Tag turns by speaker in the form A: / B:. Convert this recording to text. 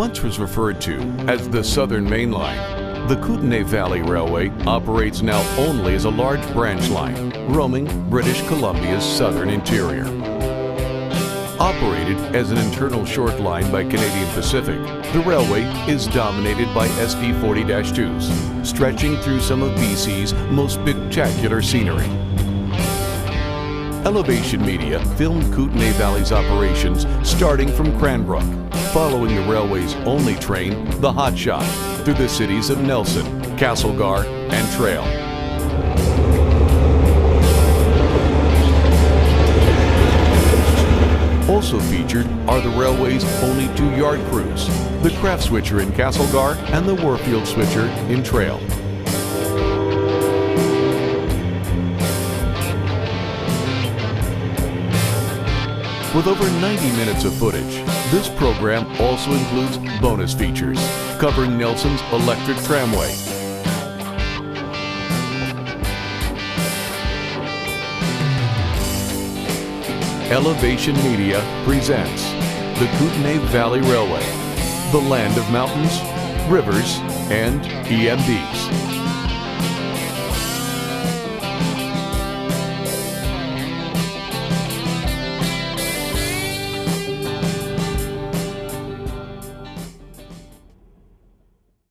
A: once was referred to as the Southern Main Line, the Kootenay Valley Railway operates now only as a large branch line, roaming British Columbia's southern interior. Operated as an internal short line by Canadian Pacific, the railway is dominated by SD40-2s, stretching through some of BC's most spectacular scenery. Elevation Media filmed Kootenay Valley's operations starting from Cranbrook, following the railway's only train, the Hot Shot, through the cities of Nelson, Castlegar, and Trail. Also featured are the railway's only 2 yard crews, the Craft Switcher in Castlegar and the Warfield Switcher in Trail. With over 90 minutes of footage, this program also includes bonus features covering Nelson's electric tramway, Elevation Media presents the Kootenay Valley Railway, the land of mountains, rivers, and EMDs.